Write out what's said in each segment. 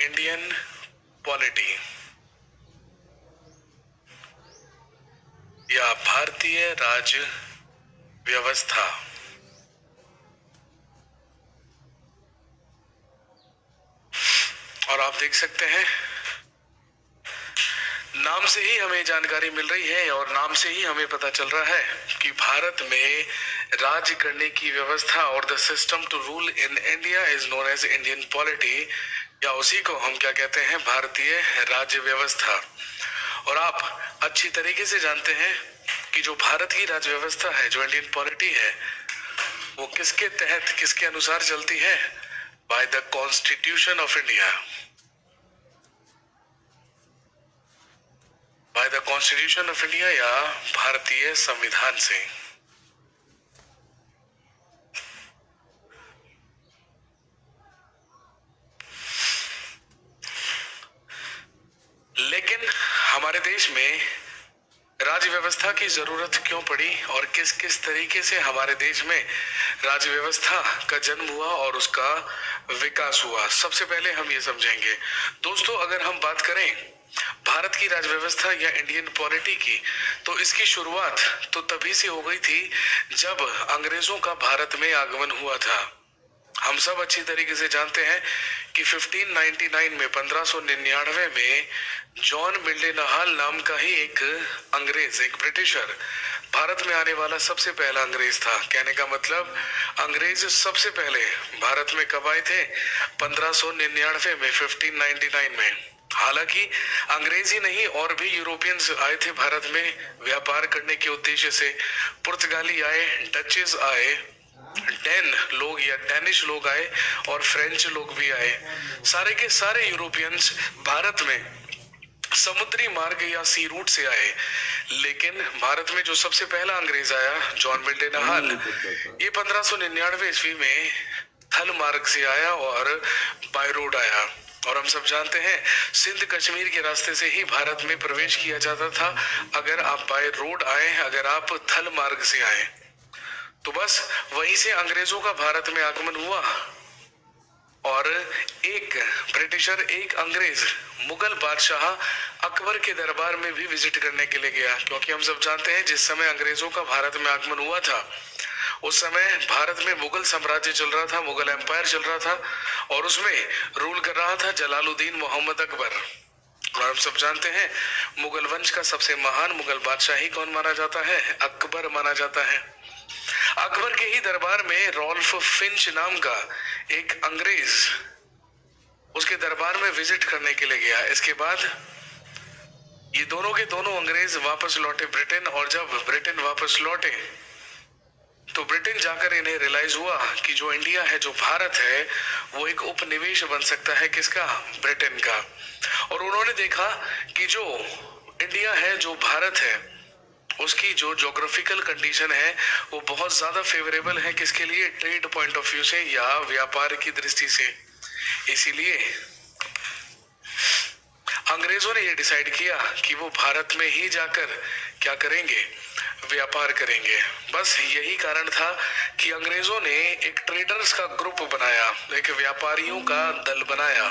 Indian polity या भारतीय राज व्यवस्था। और आप देख सकते हैं नाम से ही हमें जानकारी मिल रही है और नाम से ही हमें पता चल रहा है कि भारत में राज करने की व्यवस्था और the system to rule in India is known as Indian polity, या उसी को हम क्या कहते हैं, भारतीय राज्य व्यवस्था। और आप अच्छी तरीके से जानते हैं कि जो भारत की राज्य व्यवस्था है, जो इंडियन पॉलिटी है, वो किसके तहत, किसके अनुसार चलती है? By the constitution of India, by the constitution of India या भारतीय संविधान से। लेकिन हमारे देश में राज्य व्यवस्था की जरूरत क्यों पड़ी और किस किस तरीके से हमारे देश में राज्य व्यवस्था का जन्म हुआ और उसका विकास हुआ, सबसे पहले हम ये समझेंगे। दोस्तों, अगर हम बात करें भारत की राज्य व्यवस्था या इंडियन पॉलिटी की, तो इसकी शुरुआत तो तभी से हो गई थी जब अंग्रेजों का भारत में आगमन हुआ था। हम सब अच्छी तरीके से जानते हैं कि 1599 में 1599 में जॉन मिल्डेनहाल नाम का ही एक अंग्रेज, एक ब्रिटिशर भारत में आने वाला सबसे पहला अंग्रेज था। कहने का मतलब अंग्रेज सबसे पहले भारत में कब आए थे? 1599 में, 1599 में। हालांकि अंग्रेज ही नहीं, और भी यूरोपियंस आए थे भारत में व्यापार करने के उद्देश्य से। पुर्तगाली आए, डचेस आए, डेन लोग या डेनिश लोग आए और फ्रेंच लोग भी आए। सारे के सारे यूरोपियंस भारत में समुद्री मार्ग या सी रूट से आए। लेकिन भारत में जो सबसे पहला अंग्रेज आया, जॉन मिल्डेनहाल, ये 1599 ईस्वी में थल मार्ग से आया और बाय रोड आया। और हम सब जानते हैं सिंध कश्मीर के रास्ते से ही भारत में प्रवेश किया जाता था अगर आप बाय रोड आए, अगर आप थल मार्ग से आए। तो बस वहीं से अंग्रेजों का भारत में आगमन हुआ और एक ब्रिटिशर, एक अंग्रेज मुगल बादशाह अकबर के दरबार में भी विजिट करने के लिए गया। क्योंकि हम सब जानते हैं जिस समय अंग्रेजों का भारत में आगमन हुआ था उस समय भारत में मुगल साम्राज्य चल रहा था, मुगल एम्पायर चल रहा था, और उसमें रूल कर रहा था जलालुद्दीन मोहम्मद अकबर। और हम सब जानते हैं मुगल वंश का सबसे महान मुगल बादशाह ही कौन माना जाता है? अकबर माना जाता है। अकबर के ही दरबार में रॉल्फ फिंच नाम का एक अंग्रेज उसके दरबार में विजिट करने के लिए गया। इसके बाद ये दोनों के दोनों अंग्रेज वापस लौटे ब्रिटेन, और जब ब्रिटेन वापस लौटे तो ब्रिटेन जाकर इन्हें रियलाइज हुआ कि जो इंडिया है, जो भारत है, वो एक उपनिवेश बन सकता है। किसका? ब्रिटेन का। और उन्होंने देखा कि जो इंडिया है, जो भारत है, उसकी जो ज्योग्राफिकल कंडीशन है वो बहुत ज्यादा फेवरेबल है। किसके लिए? ट्रेड पॉइंट ऑफ व्यू से या व्यापार की दृष्टि से। इसीलिए अंग्रेजों ने ये डिसाइड किया कि वो भारत में ही जाकर क्या करेंगे? व्यापार करेंगे। बस यही कारण था कि अंग्रेजों ने एक ट्रेडर्स का ग्रुप बनाया, एक व्यापारियों का दल बनाया।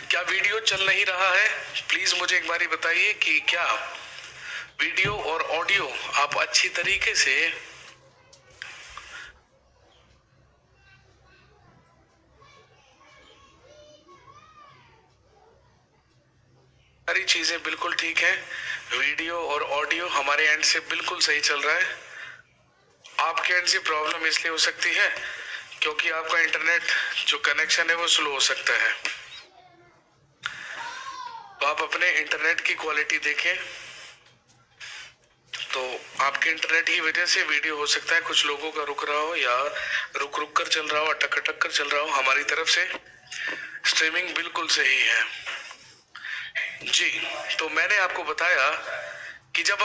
क्या वीडियो चल नहीं रहा है? प्लीज मुझे एक बारी बताइए कि क्या वीडियो और ऑडियो आप अच्छी तरीके से सारी चीजें बिल्कुल ठीक है। वीडियो और ऑडियो हमारे एंड से बिल्कुल सही चल रहा है। आपके एंड से प्रॉब्लम इसलिए हो सकती है क्योंकि आपका इंटरनेट जो कनेक्शन है वो स्लो हो सकता है। तो आप अपने इंटरनेट की क्वालिटी देखें। तो आपके इंटरनेट की वजह से वीडियो हो सकता है कुछ लोगों का रुक रहा हो या रुक रुक कर चल रहा हो, अटक अटक कर चल रहा हो। हमारी तरफ से स्ट्रीमिंग बिल्कुल सही है जी। तो मैंने आपको बताया कि जब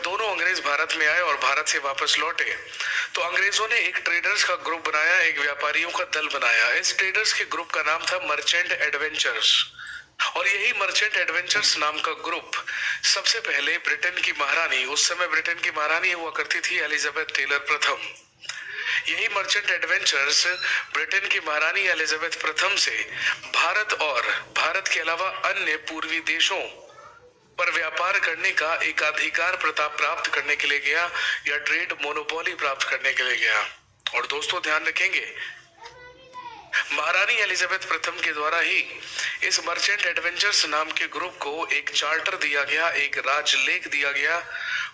दोनों अंग्रेज भारत में आए और भारत से वापस लौटे तो अंग्रेजों ने एक ट्रेडर्स का ग्रुप बनाया, एक व्यापारियों का दल बनाया। इस ट्रेडर्स के ग्रुप का नाम था मर्चेंट एडवेंचर्स। और यही मर्चेंट एडवेंचर्स नाम का ग्रुप सबसे पहले ब्रिटेन की महारानी, उस समय ब्रिटेन की महारानी हुआ करती थी एलिजाबेथ टेलर प्रथम, यही मर्चेंट एडवेंचर्स ब्रिटेन की महारानी एलिजाबेथ प्रथम से भारत और भारत के अलावा अन्य पूर्वी देशों पर व्यापार करने का एकाधिकार प्रताप प्राप्त करने के लिए गया या ट्रेड मोनोपोली प्राप्त करने के लिए गया। और दोस्तों ध्यान रखेंगे, महारानी एलिजाबेथ प्रथम के द्वारा ही इस मर्चेंट एडवेंचर्स नाम के ग्रुप को एक चार्टर दिया गया, एक राजलेख दिया गया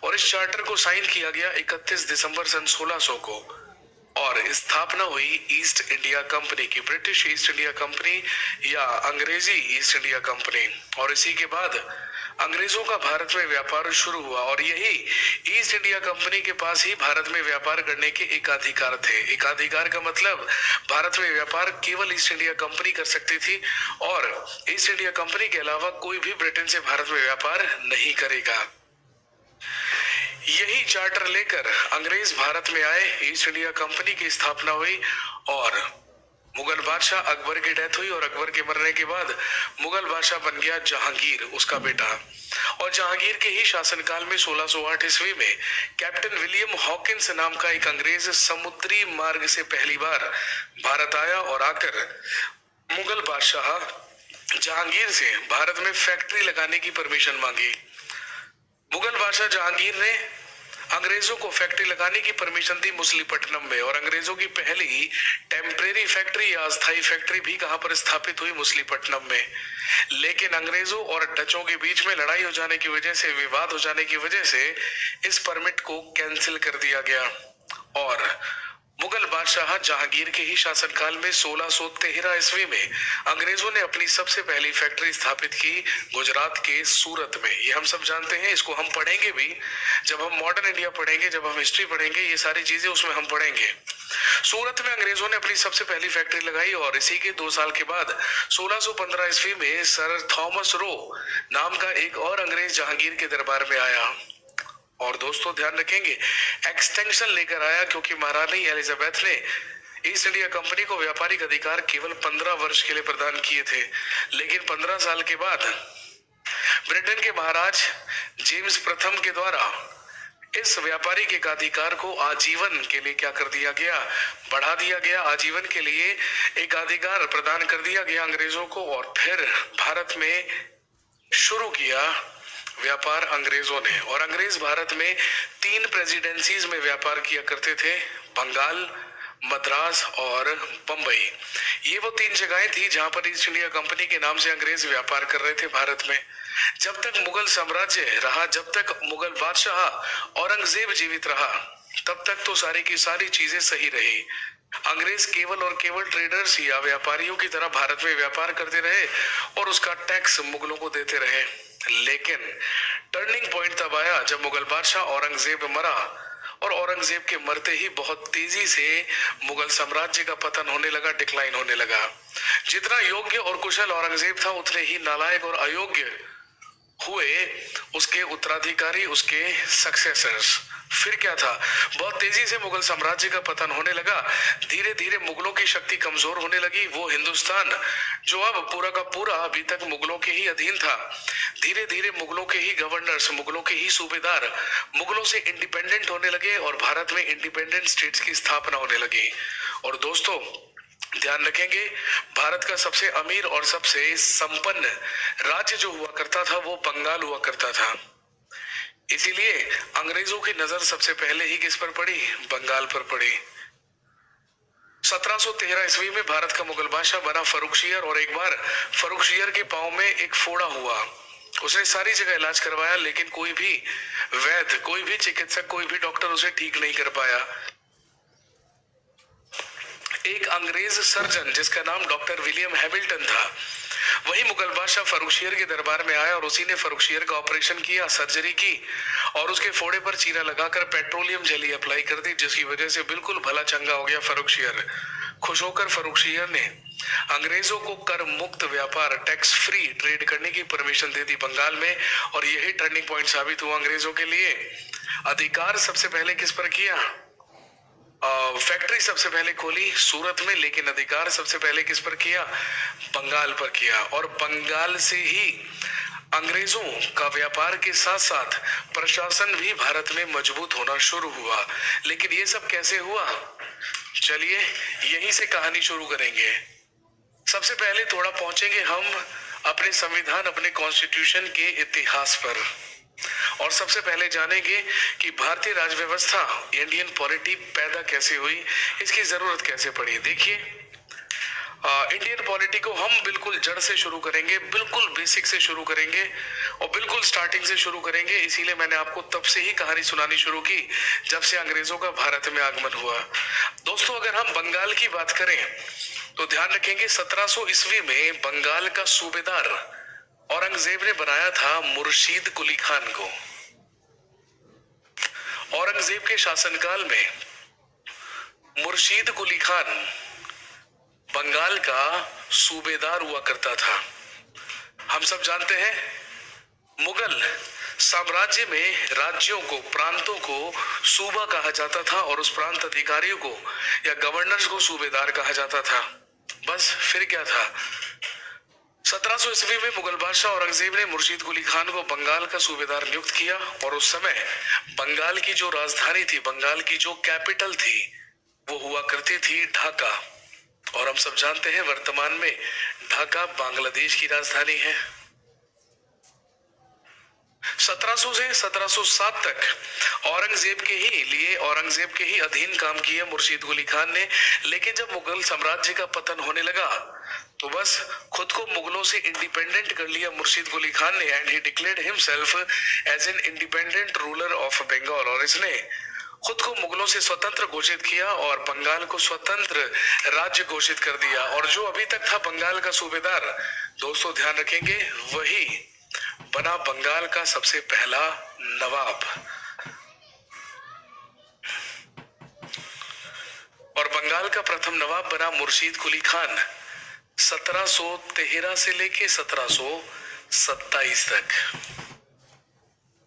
और इस चार्टर को साइन किया गया 31 दिसंबर सन 1600 को और स्थापना हुई ईस्ट इंडिया कंपनी की, ब्रिटिश ईस्ट इंडिया कंपनी या अंग्रेजी ईस्ट इंडिया कंपनी। और इसी के बाद अंग्रेजों का भारत में व्यापार शुरू हुआ और यही ईस्ट इंडिया कंपनी के पास ही भारत में व्यापार करने के एकाधिकार थे। एकाधिकार का मतलब भारत में व्यापार केवल ईस्ट इंडिया कंपनी कर सकती थी और ईस्ट इंडिया कंपनी के अलावा कोई भी ब्रिटेन से भारत में व्यापार नहीं करेगा। यही चार्टर लेकर अंग्रेज भारत में आए, ईस्ट इंडिया कंपनी की स्थापना हुई और मुगल बादशाह अकबर की डेथ हुई और अकबर के मरने के बाद मुगल बादशाह बन गया जहांगीर, उसका बेटा। और जहांगीर के ही शासनकाल में 1608 ईस्वी में कैप्टन विलियम हॉकिंस नाम का एक अंग्रेज समुद्री मार्ग से पहली बार भारत आया और आकर मुगल बादशाह जहांगीर से भारत में फैक्ट्री लगाने की परमिशन मांगी। मुगल बादशाह जहांगीर ने अंग्रेजों को फैक्ट्री लगाने की परमिशन दी मुसलीपट्टनम में और अंग्रेजों की पहली टेम्परेरी फैक्ट्री या अस्थायी फैक्ट्री भी कहां पर स्थापित हुई, मुसलीपट्टनम में। लेकिन अंग्रेजों और डचों के बीच में लड़ाई हो जाने की वजह से, विवाद हो जाने की वजह से इस परमिट को कैंसिल कर दिया गया और मुगल बादशाह जहांगीर के ही शासनकाल में 1613 ईस्वी में अंग्रेजों ने अपनी सबसे पहली फैक्ट्री स्थापित की गुजरात के सूरत में। ये हम सब जानते हैं, इसको हम पढ़ेंगे भी जब हम मॉडर्न इंडिया पढ़ेंगे, जब हम हिस्ट्री पढ़ेंगे, ये सारी चीजें उसमें हम पढ़ेंगे। सूरत में अंग्रेजों ने अपनी सबसे पहली फैक्ट्री लगाई और इसी के 2 साल के बाद 1615 ईस्वी में सर थॉमस रो नाम का एक और अंग्रेज जहांगीर के दरबार में आया और दोस्तों ध्यान रखेंगे एक्सटेंशन लेकर आया क्योंकि महारानी एलिजाबेथ ने ईस्ट इंडिया कंपनी को व्यापारिक अधिकार केवल 15 वर्ष के लिए प्रदान किए थे। लेकिन 15 साल के बाद ब्रिटेन के महाराज जेम्स प्रथम के द्वारा इस व्यापारिक एकाधिकार को आजीवन के लिए क्या कर दिया गया, बढ़ा दिया गया। आजीवन के लिए एकाधिकार प्रदान कर दिया गया अंग्रेजों को और फिर भारत में शुरू किया व्यापार अंग्रेजों ने। और अंग्रेज भारत में 3 प्रेसिडेंसीज में व्यापार किया करते थे, बंगाल, मद्रास और बंबई। ये वो 3 जगहें थी जहां पर ईस्ट इंडिया कंपनी के नाम से अंग्रेज व्यापार कर रहे थे भारत में। जब तक मुगल साम्राज्य रहा, जब तक मुगल बादशाह औरंगजेब जीवित रहा, तब तक तो सारी की सारी चीजें सही रही। अंग्रेज केवल और केवल ट्रेडर्स या व्यापारियों की तरह भारत में व्यापार करते रहे और उसका टैक्स मुगलों को देते रहे। लेकिन टर्निंग पॉइंट तब आया जब मुगल बादशाह औरंगजेब मरा और औरंगजेब के मरते ही बहुत तेजी से मुगल साम्राज्य का पतन होने लगा, डिक्लाइन होने लगा। जितना योग्य और कुशल औरंगजेब था उतने ही नालायक और अयोग्य हुए उसके उत्तराधिकारी, उसके सक्सेसर्स। फिर क्या था, बहुत तेजी से मुगल साम्राज्य का पतन होने लगा। धीरे धीरे मुगलों की शक्ति कमजोर होने लगी। वो हिंदुस्तान जो अब पूरा का पूरा अभी तक मुगलों के ही अधीन था, धीरे धीरे मुगलों के ही गवर्नर्स, मुगलों के ही सूबेदार मुगलों से इंडिपेंडेंट होने लगे और भारत में इंडिपेंडेंट स्टेट्स की स्थापना होने लगी। और दोस्तों ध्यान रखेंगे, भारत का सबसे अमीर और सबसे संपन्न राज्य जो हुआ करता था वो बंगाल हुआ करता था। इसीलिए अंग्रेजों की नजर सबसे पहले ही किस पर पड़ी, बंगाल पर पड़ी। 1713 ईस्वी में भारत का मुगल बादशाह बना फर्रुखशियर और एक बार फर्रुखशियर के पांव में एक फोड़ा हुआ। उसने सारी जगह इलाज करवाया लेकिन कोई भी वैद्य, कोई भी चिकित्सक, कोई भी डॉक्टर उसे ठीक नहीं कर पाया। एक अंग्रेज सर्जन जिसका नाम डॉक्टर विलियम हैमिल्टन था, वही मुगल बादशाह फर्रुखशियर के दरबार में आया और उसी ने फर्रुखशियर का ऑपरेशन किया, सर्जरी की और उसके फोड़े पर चीरा लगाकर पेट्रोलियम जेली अप्लाई कर दी, जिसकी वजह से बिल्कुल भला चंगा हो गया फर्रुखशियर। खुश होकर फर्रुखशियर ने अंग्रेजों को कर मुक्त व्यापार, टैक्स फ्री ट्रेड करने की परमिशन दे दी बंगाल में और यही टर्निंग पॉइंट साबित हुआ अंग्रेजों के लिए। अधिकार सबसे पहले किस पर किया, फैक्ट्री सबसे पहले खोली सूरत में, लेकिन अधिकार सबसे पहले किस पर किया, बंगाल पर किया। और बंगाल से ही अंग्रेजों का व्यापार के साथ साथ प्रशासन भी भारत में मजबूत होना शुरू हुआ। लेकिन ये सब कैसे हुआ, चलिए यहीं से कहानी शुरू करेंगे। सबसे पहले थोड़ा पहुंचेंगे हम अपने संविधान, अपने कॉन्स्टिट्यूशन के इतिहास पर, और सबसे पहले जानेंगे कि भारतीय राज्य व्यवस्था, इंडियन पॉलिटी पैदा कैसे हुई, इसकी जरूरत कैसे पड़ी। देखिए, इंडियन पॉलिटी को हम बिल्कुल जड़ से शुरू करेंगे, बिल्कुल बेसिक से शुरू करेंगे और बिल्कुल स्टार्टिंग से शुरू करेंगे। इसीलिए मैंने आपको तब से ही कहानी सुनानी शुरू की जब से अंग्रेजों का भारत में आगमन हुआ। दोस्तों, अगर हम बंगाल की बात करें तो ध्यान रखेंगे 1700 ईस्वी में बंगाल का सूबेदार औरंगजेब ने बनाया था मुर्शीद कुली खान को। औरंगजेब के शासनकाल में मुर्शीद कुली खान बंगाल का सूबेदार हुआ करता था। हम सब जानते हैं मुगल साम्राज्य में राज्यों को, प्रांतों को सूबा कहा जाता था और उस प्रांत अधिकारियों को या गवर्नर्स को सूबेदार कहा जाता था। बस फिर क्या था, 1700 ईस्वी में मुगल बादशाह औरंगजेब ने मुर्शीद कुली खान को बंगाल का सूबेदार नियुक्त किया और उस समय बंगाल की जो राजधानी थी, बंगाल की जो कैपिटल थी, वो हुआ करती थी ढाका। और हम सब जानते हैं वर्तमान में ढाका बांग्लादेश की राजधानी है। 1700 से 1707 तक औरंगजेब के ही अधीन काम किया मुर्शीद कुली खान ने। लेकिन जब मुगल साम्राज्य का पतन होने लगा तो बस खुद को मुगलों से इंडिपेंडेंट कर लिया मुर्शीद कुली खान ने, and he declared himself as an independent ruler of Bengal. और इसने खुद को मुगलों से स्वतंत्र घोषित किया और बंगाल को स्वतंत्र राज्य घोषित कर दिया। और जो अभी तक था बंगाल का सूबेदार, दोस्तों ध्यान रखेंगे, वही बना बंगाल का सबसे पहला नवाब। और बंगाल का प्रथम नवाब बना मुर्शीद कुली खान 1713 से लेके 1727 तक।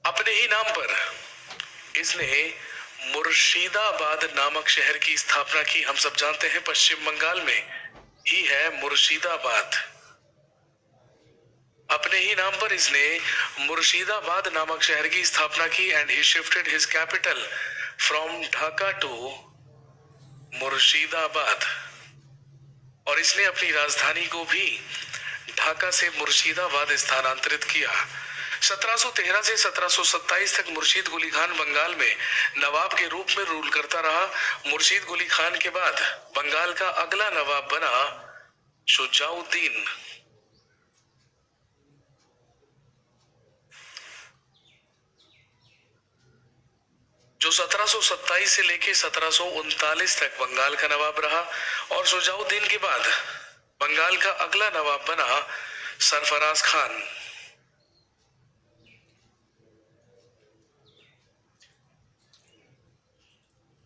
अपने ही नाम पर इसने मुर्शिदाबाद नामक शहर की स्थापना की। हम सब जानते हैं पश्चिम बंगाल में ही है मुर्शिदाबाद। अपने ही नाम पर इसने मुर्शिदाबाद नामक शहर की स्थापना की and he shifted his capital from Dhaka to Murshidabad. और इसने अपनी राजधानी को भी ढाका से मुर्शिदाबाद स्थानांतरित किया। 1713 से 1727 तक मुर्शीद कुली खान बंगाल में नवाब के रूप में रूल करता रहा। मुर्शीद कुली खान के बाद बंगाल का अगला नवाब बना शुजाउद्दीन। जो 1727 से लेके 1739 तक बंगाल का नवाब रहा। और शुजाउद्दीन के बाद बंगाल का अगला नवाब बना सरफराज खान।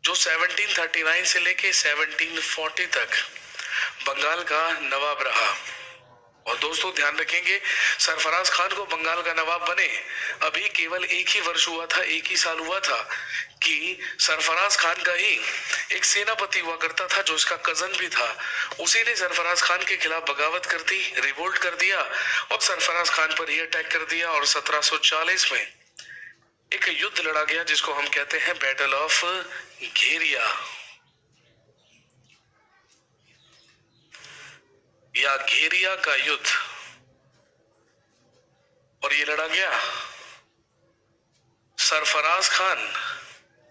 जो 1739 से लेके 1740 तक बंगाल का नवाब रहा। और दोस्तों ध्यान रखेंगे, सरफराज खान को बंगाल का नवाब बने अभी केवल एक ही वर्ष हुआ था, एक ही साल हुआ था कि सरफराज खान का ही एक सेनापति हुआ करता था जो उसका कजन भी था। उसी ने सरफराज खान के खिलाफ बगावत कर दी, रिवोल्ट कर दिया और सरफराज खान पर ही अटैक कर दिया। और 1740 में एक युद्ध लड़ा गया जिसको हम कहते हैं बैटल ऑफ घेरिया या घेरिया का युद्ध। और ये लड़ा गया सरफराज खान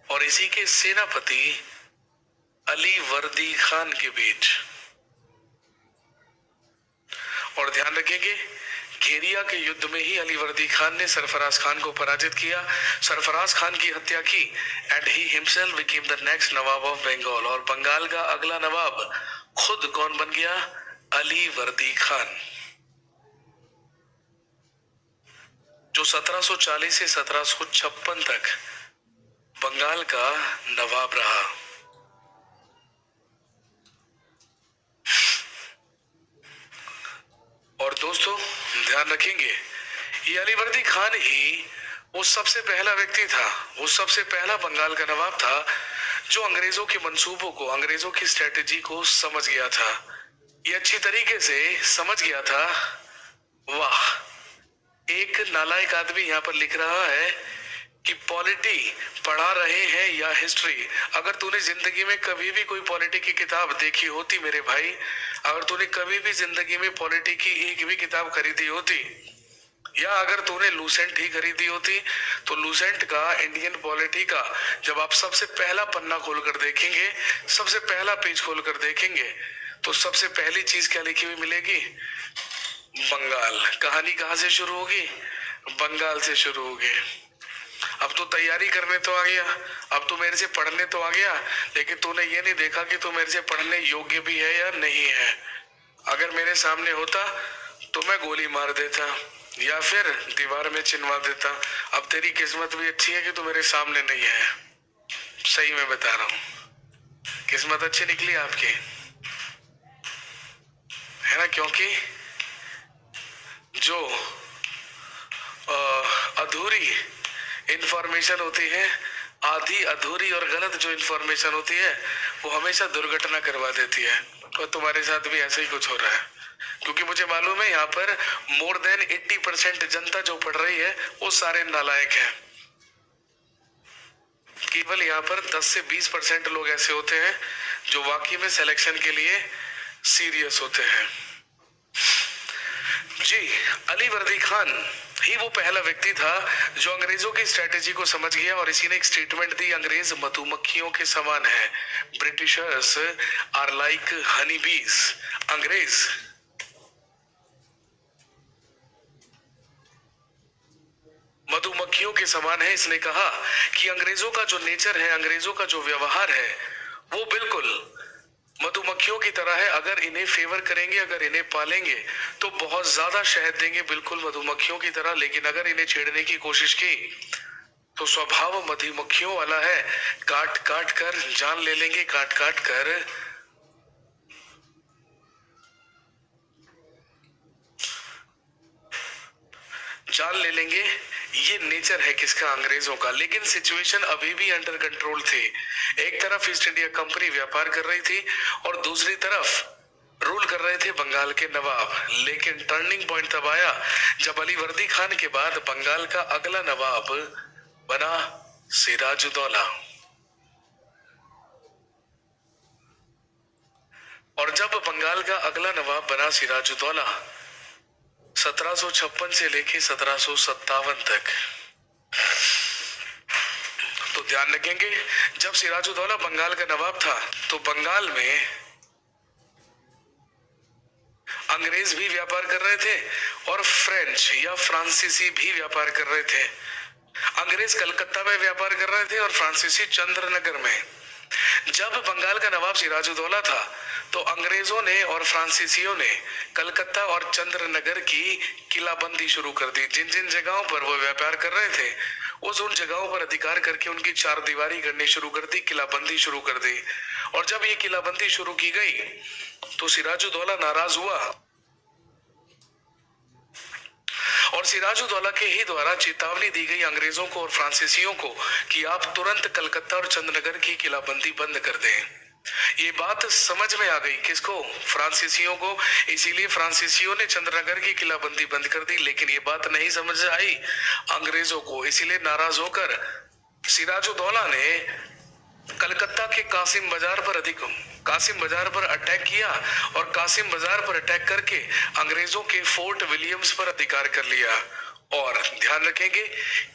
और इसी के सेनापति अली वर्दी खान के बीच। और ध्यान रखेंगे, घेरिया के युद्ध में ही अली वर्दी खान ने सरफराज खान को पराजित किया, सरफराज खान की हत्या की and he himself became the next nawab of Bengal. और बंगाल का अगला नवाब खुद कौन बन गया? अली वर्दी खान, जो 1740 से 1756 तक बंगाल का नवाब रहा। और दोस्तों ध्यान रखेंगे, ये अली वर्दी खान ही वो सबसे पहला व्यक्ति था, वो सबसे पहला बंगाल का नवाब था जो अंग्रेजों के मंसूबों को, अंग्रेजों की स्ट्रेटेजी को समझ गया था। ये अच्छी तरीके से समझ गया था। वाह, एक नालायक आदमी यहाँ पर लिख रहा है कि पॉलिटी पढ़ा रहे हैं या हिस्ट्री। अगर तूने जिंदगी में कभी भी कोई पॉलिटी की किताब देखी होती मेरे भाई, अगर तूने कभी भी जिंदगी में पॉलिटी की एक भी किताब खरीदी होती, या अगर तूने लूसेंट ही खरीदी होती, तो लूसेंट का इंडियन पॉलिटी का जब आप सबसे पहला पन्ना खोलकर देखेंगे, सबसे पहला पेज खोलकर देखेंगे, तो सबसे पहली चीज क्या लिखी हुई मिलेगी? बंगाल। कहानी कहां से शुरू होगी? बंगाल से शुरू होगी। अब तो तैयारी करने तो आ गया, अब तो मेरे से पढ़ने तो आ गया, लेकिन तूने ये नहीं देखा कि तू मेरे से पढ़ने योग्य भी है या नहीं है। अगर मेरे सामने होता तो मैं गोली मार देता या फिर दीवार में चिनवा देता। अब तेरी किस्मत भी अच्छी है कि तू मेरे सामने नहीं है। सही में बता रहा हूं, किस्मत अच्छी निकली आपकी, है ना? क्योंकि जो अधूरी इंफॉर्मेशन होती है, आधी अधूरी और गलत जो इंफॉर्मेशन होती है, वो हमेशा दुर्घटना करवा देती है। और तुम्हारे साथ भी ऐसा ही कुछ हो रहा है, क्योंकि मुझे मालूम है यहाँ पर मोर देन 80% जनता जो पढ़ रही है वो सारे नालायक हैं। केवल यहाँ पर 10 से 20% लोग ऐसे होते हैं जो वाकई में सिलेक्शन के लिए सीरियस होते हैं। जी, अली वर्दी खान ही वो पहला व्यक्ति था जो अंग्रेजों की स्ट्रेटेजी को समझ गया और इसी ने एक स्टेटमेंट दी, अंग्रेज मधुमक्खियों के समान है, ब्रिटिशर्स आर लाइक हनी बीज। अंग्रेज मधुमक्खियों के समान है। इसने कहा कि अंग्रेजों का जो नेचर है, अंग्रेजों का जो व्यवहार है, वो बिल्कुल मधुमक्खियों की तरह है। अगर इन्हें फेवर करेंगे, अगर इन्हें पालेंगे तो बहुत ज्यादा शहद देंगे, बिल्कुल मधुमक्खियों की तरह। लेकिन अगर इन्हें छेड़ने की कोशिश की तो स्वभाव मधुमक्खियों वाला है, काट काट कर जान ले लेंगे, काट काट कर। जान ले लेंगे, ये नेचर है किसका? अंग्रेजों का। लेकिन सिचुएशन अभी भी अंडर कंट्रोल थी। एक तरफ ईस्ट इंडिया कंपनी व्यापार कर रही थी और दूसरी तरफ रूल कर रहे थे बंगाल के नवाब। लेकिन टर्निंग पॉइंट तब आया जब अली वर्दी खान के बाद बंगाल का अगला नवाब बना सिराजुद्दौला। और जब बंगाल का अगला नवाब बना सिराजुद्दौला 1756 से लेके 1757 तक, तो ध्यान रखेंगे जब सिराजुद्दौला बंगाल का नवाब था तो बंगाल में अंग्रेज भी व्यापार कर रहे थे और फ्रेंच या फ्रांसीसी भी व्यापार कर रहे थे। अंग्रेज कलकत्ता में व्यापार कर रहे थे और फ्रांसीसी चंद्रनगर में। जब बंगाल का नवाब सिराजुद्दौला था तो अंग्रेजों ने और फ्रांसीसियों ने कलकत्ता और चंद्रनगर की किलाबंदी शुरू कर दी। जिन जिन जगहों पर वो व्यापार कर रहे थे उन जगहों पर अधिकार करके उनकी चार दीवारी करनी शुरू कर दी, किलाबंदी शुरू कर दी। और जब ये किलाबंदी शुरू की गई तो सिराजुद्दौला नाराज हुआ और सिराजुद्दौला के ही द्वारा चेतावनी दी गई अंग्रेजों को और फ्रांसीसियों को कि आप तुरंत कलकत्ता और चंद्रनगर की किलाबंदी बंद कर दें। ये बात समझ में आ गई किसको? फ्रांसीसियों को। इसीलिए फ्रांसीसियों ने चंद्रनगर की किलाबंदी बंद कर दी। लेकिन ये बात नहीं समझ आई अंग्रेजों को। इसीलिए नाराज होकर सिराजुद्दौला ने कलकत्ता के कासिम बाजार पर अटैक किया और कासिम बाजार पर अटैक करके अंग्रेजों के फोर्ट विलियम्स पर अधिकार कर लिया। और ध्यान रखेंगे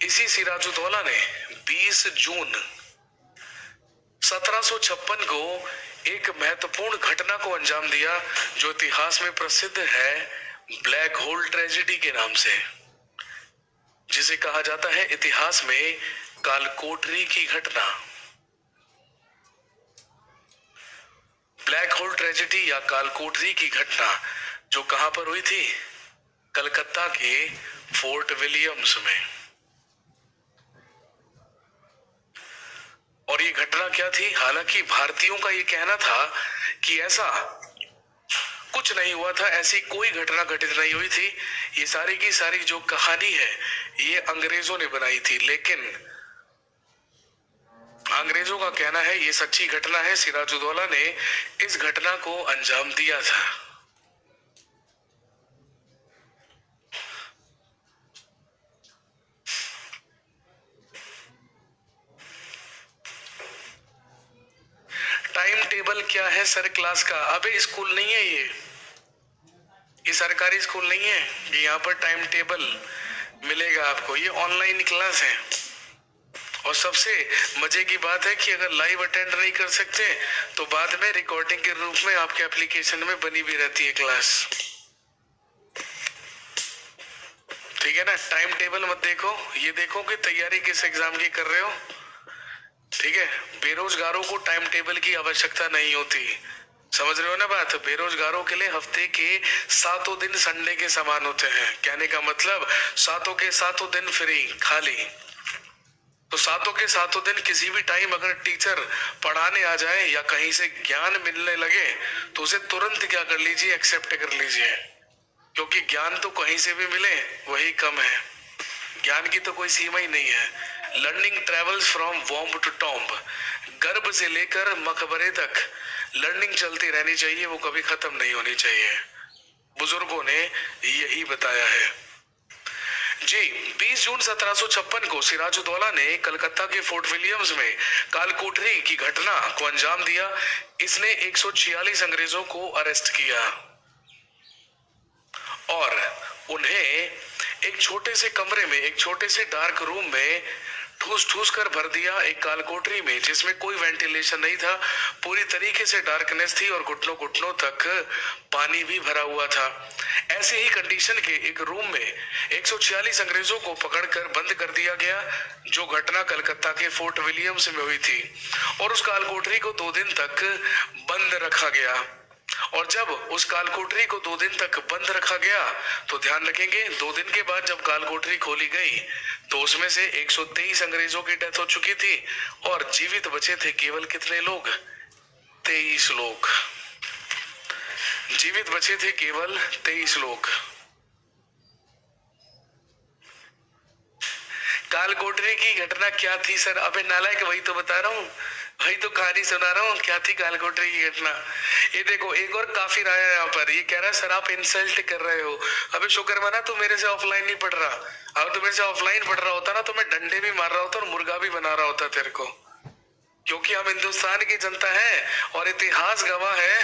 इसी सिराजुद्दौला ने 20 जून 1756 को एक महत्वपूर्ण घटना को अंजाम दिया जो इतिहास में प्रसिद्ध है ब्लैक होल ट्रेजेडी के नाम से, जिसे कहा जाता है इतिहास में कालकोठरी की घटना। ब्लैक होल ट्रेजेडी या कालकोठरी की घटना जो कहां पर हुई थी? कलकत्ता के फोर्ट विलियम्स में। और ये घटना क्या थी? हालांकि भारतीयों का ये कहना था कि ऐसा कुछ नहीं हुआ था, ऐसी कोई घटना घटित नहीं हुई थी, ये सारी की सारी जो कहानी है ये अंग्रेजों ने बनाई थी। लेकिन अंग्रेजों का कहना है ये सच्ची घटना है, सिराजुद्दौला ने इस घटना को अंजाम दिया था। टेबल क्या है सर क्लास का? अबे स्कूल नहीं है ये सरकारी स्कूल नहीं है कि यहाँ पर टाइम टेबल मिलेगा आपको। ये ऑनलाइन क्लास है। और सबसे मजे की बात है कि अगर लाइव अटेंड नहीं कर सकते तो बाद में रिकॉर्डिंग के रूप में आपके एप्लीकेशन में बनी भी रहती है क्लास। ठीक है ना? टाइम टेबल मत देखो, ये देखो कि तैयारी किस एग्जाम की कर रहे हो। ठीक है? बेरोजगारों को टाइम टेबल की आवश्यकता नहीं होती। समझ रहे हो ना बात? बेरोजगारों के लिए हफ्ते के 7 दिन संडे के समान होते हैं। कहने का मतलब 7 के 7 दिन फ्री, खाली। तो 7 के 7 दिन किसी भी टाइम अगर टीचर पढ़ाने आ जाए या कहीं से ज्ञान मिलने लगे तो उसे तुरंत क्या कर लीजिए, एक्सेप्ट कर लीजिए। क्योंकि ज्ञान तो कहीं से भी मिले वही कम है। ज्ञान की तो कोई सीमा ही नहीं है। Learning travels from womb to tomb. गर्भ से लेकर मकबरे तक लर्निंग चलती रहनी चाहिए, वो कभी खत्म नहीं होनी चाहिए। बुजुर्गों ने यही बताया है जी। 20 जून 1756 को सिराजुद्दौला ने कलकत्ता के फोर्ट विलियम्स में कालकोठरी की घटना को अंजाम दिया। इसने 146 अंग्रेजों को अरेस्ट किया और उन्हें एक छोटे से कमरे में, एक छोटे से डार्क रूम में ठूस ठूस कर भर दिया, एक कालकोठरी में जिसमें कोई वेंटिलेशन नहीं था। पूरी तरीके से डार्कनेस थी और घुटनों घुटनों तक पानी भी भरा हुआ था। ऐसे ही कंडीशन के एक रूम में 146 अंग्रेजों को पकड़कर बंद कर दिया गया, जो घटना कलकत्ता के फोर्ट विलियम्स में हुई थी। और उस कालकोठरी को 2 दिन तक बंद रखा गया। और जब उस कालकोठरी को 2 दिन तक बंद रखा गया तो ध्यान रखेंगे 2 दिन के बाद जब कालकोठरी खोली गई तो उसमें से 123 अंग्रेजों की डेथ हो चुकी थी और जीवित बचे थे केवल कितने लोग? 23 लोग। जीवित बचे थे केवल 23 लोग। कालकोठरी की घटना क्या थी सर? अबे नालायक, वही तो बता रहा हूँ, वही तो कहानी सुना रहा हूँ। क्या थी कालकोठरी की घटना? ये देखो, एक और काफिर आया यहाँ पर, ये कह रहा है सर आप इंसल्ट कर रहे हो। अबे शुक्र मना तू मेरे से ऑफलाइन नहीं पढ़ रहा। अगर तू मेरे से ऑफलाइन पढ़ रहा होता ना तो मैं डंडे भी मार रहा होता और मुर्गा भी बना रहा होता तेरे को। क्योंकि हम हिंदुस्तान की जनता है और इतिहास गवाह है